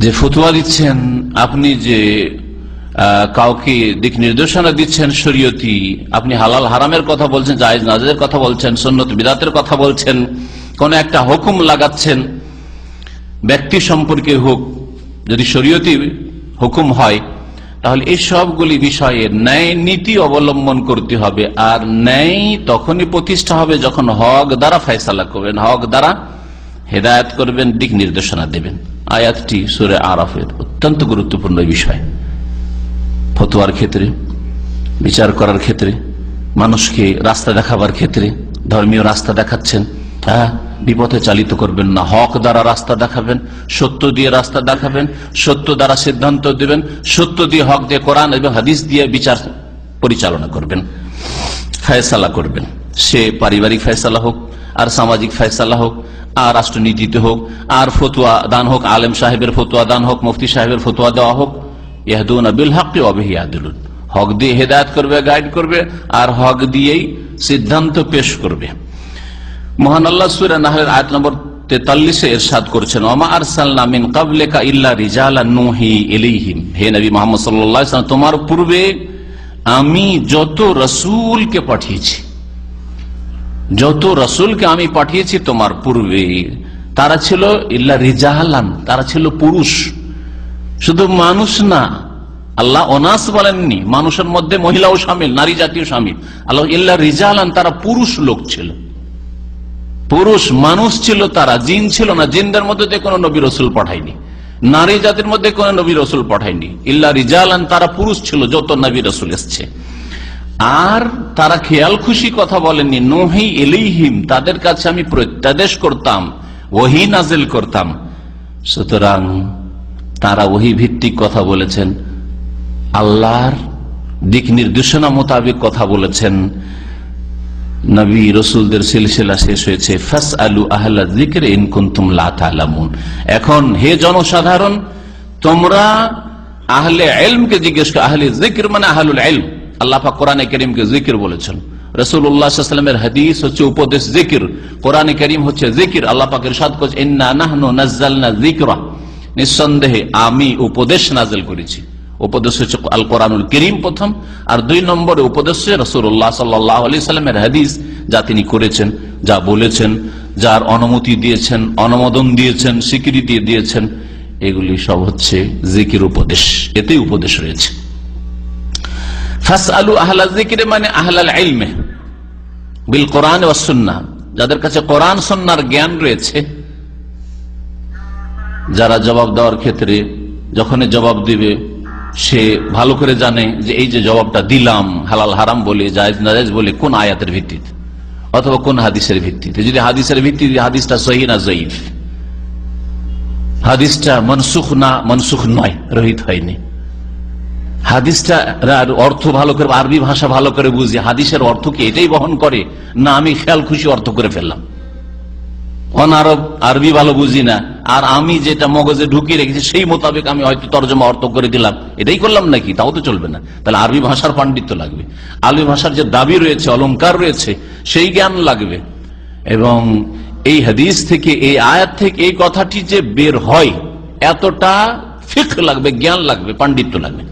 যে ফতুয়া দিচ্ছেন আপনি, যে কাউকে দিক নির্দেশনা দিচ্ছেন শরীয়তি, আপনি হালাল হারামের কথা বলছেন, জায়েজ নাজায়েজের কথা বলছেন, সুন্নত বিদআতের কথা বলছেন, কোন একটা হুকুম লাগাচ্ছেন ব্যক্তি সম্পর্কে হোক, যদি শরীয়তি হুকুম হয়, তাহলে এই সবগুলি বিষয়ে ন্যায় নীতি অবলম্বন করতে হবে। আর ন্যায় তখনই প্রতিষ্ঠা হবে যখন হক দ্বারা ফয়সালা করবেন, হক দ্বারা হেদায়েত করবেন, দিক নির্দেশনা দেবেন। আয়াতটি সূরা আরাফের অত্যন্ত গুরুত্বপূর্ণ বিষয়। ফতোয়ার ক্ষেত্রে, বিচার করার ক্ষেত্রে, মানুষকে রাস্তা দেখাবার ক্ষেত্রে, ধর্মীয় রাস্তা দেখাচ্ছেন, বিপথে চালিত করবেন না, হক দ্বারা রাস্তা দেখাবেন, সত্য দিয়ে রাস্তা দেখাবেন, সত্য দ্বারা সিদ্ধান্ত দেবেন, সত্য দিয়ে, হক দিয়ে, কোরআন এবং হাদিস দিয়ে বিচার পরিচালনা করবেন, ফয়সালা করবেন। সে পারিবারিক ফয়সালা হোক, আর সামাজিক ফয়সালা হোক, আর রাষ্ট্রনীতিতে হোক, আর ফতুয়া দান হোক, আলেম সাহেবের ফতুয়া দান হোক, মুফতি সাহেবের ফতুয়া দেওয়া হোক, ইয়াহদুনা বিল হক ওয়া বিহি ইয়াদলুন, হক দিয়ে হেদায়েত করবে, গাইড করবে, আর হক দিয়েই সিদ্ধান্ত পেশ করবে। মহান আল্লাহ সূরা নাহলের আয়াত নম্বর 43-এ ইরশাদ করছেন, ওমা আরসালনা মিন ক্বাবলিকা ইল্লা রিজালান নূহি ইলাইহিম, হে নবী মুহাম্মদ সাল্লাল্লাহু আলাইহি ওয়াসাল্লাম, তোমার পূর্বে আমি যত রাসূলকে পাঠিয়েছি, যত রাসূলকে আমি পাঠিয়েছি তোমার পূর্বে, তারা ছিল ইল্লা রিজালান, তারা ছিল পুরুষ, শুধু মানুষ না। আল্লাহ অনাস বলেননি, মানুষের মধ্যে মহিলাও শামিল, নারী জাতীয় শামিল। আল্লাহ ইল্লা রিজালান, তারা পুরুষ লোক ছিল, পুরুষ মানুষ ছিল তারা, জিন ছিল না। জিনদের মধ্যে কোনো নবী রসুল পাঠায়নি, নারী জাতির মধ্যে কোন নবী রসুল পাঠায়নি। ইল্লা রিজালান, তারা পুরুষ ছিল যত নবী রসুল এসছে। আর তারা খেয়াল খুশি কথা বলেননি, নূহি ইলাইহিম, তাদের কাছে আমি প্রত্যাদেশ করতাম, ওহী নাজিল করতাম। সুতরাং তারা ওহী ভিত্তিক কথা বলেছেন, আল্লাহর দিক নির্দেশনা মোতাবেক কথা বলেছেন। নবী রসুলদের সিলসিলা শেষ হয়েছে, ফাসআলু আহলা যিকরি ইন কুনতুম লা তা'লামুন। এখন হে জনসাধারণ, তোমরা আহলে ইলমকে জিজ্ঞেস করো। আহলে যিকর মানে আহলুল ইলম। আল্লাহ পাক কোরআনে কারীমকে জিকির বলেছেন, রাসূলুল্লাহ সাল্লাল্লাহু আলাইহি ওয়াসাল্লামের হাদিস হচ্ছে উপদেশ, জিকির। কোরআনে কারীম হচ্ছে জিকির। আল্লাহ পাক ইরশাদ করেছেন, ইন্না নাহনু নাযালনা যিকরা, নিঃসন্দেহে আমি উপদেশ নাযিল করেছি। উপদেশ হচ্ছে আল কোরআনুল কারীম প্রথম, আর 2 নম্বরে উপদেশ হচ্ছে রাসূলুল্লাহ সাল্লাল্লাহু আলাইহি ওয়াসাল্লামের হাদিস, যা তিনি করেছেন, যা বলেছেন, যার অনুমতি দিয়েছেন, অনুমোদন দিয়েছেন, স্বীকৃতি দিয়েছেন, এগুলি সব হচ্ছে জিকির, উপদেশ। এতেই উপদেশ রয়েছে। ফাসআলু আহলা যিকরি মানে আহলাল ইলমে বিল কোরআন ওয়াস সুন্নাহ, যাদের কাছে কোরআন সুন্নাহর জ্ঞান রয়েছে, যারা জবাব দেওয়ার ক্ষেত্রে যখনই জবাব দিবে সে ভালো করে জানে যে এই যে জবাবটা দিলাম হালাল হারাম বলে, জায়েজ নাজায়েজ বলে, কোন আয়াতের ভিত্তিতে অথবা কোন হাদিসের ভিত্তিতে। যদি হাদিসের ভিত্তিতে হাদিসটা সহিহ না জয়ীফ, হাদিসটা মনসুখ না মনসুখ নয়, রহিত হয়নি, হাদিসটা অর্থ ভালো করে, আরবি ভাষা ভালো করে বুঝি, হাদিসের অর্থ কি এটাই বহন করে, না আমি খেয়াল খুশি অর্থ করে ফেললাম, অনারব আরবি ভালো বুঝি না, আর আমি যেটা মগজে ঢুকিয়ে রেখেছি সেই মোতাবেক আমি হয়তো তর্জমা অর্থ করে দিলাম, এটাই করলাম নাকি? তাও তো চলবে না। তাহলে আরবি ভাষার পাণ্ডিত্য লাগবে, আরবি ভাষার যে দাবি রয়েছে, অলংকার রয়েছে, সেই জ্ঞান লাগবে। এবং এই হাদিস থেকে, এই আয়াত থেকে এই কথাটি যে বের হয়, এতটা ফিকহ লাগবে, জ্ঞান লাগবে, পাণ্ডিত্য লাগবে।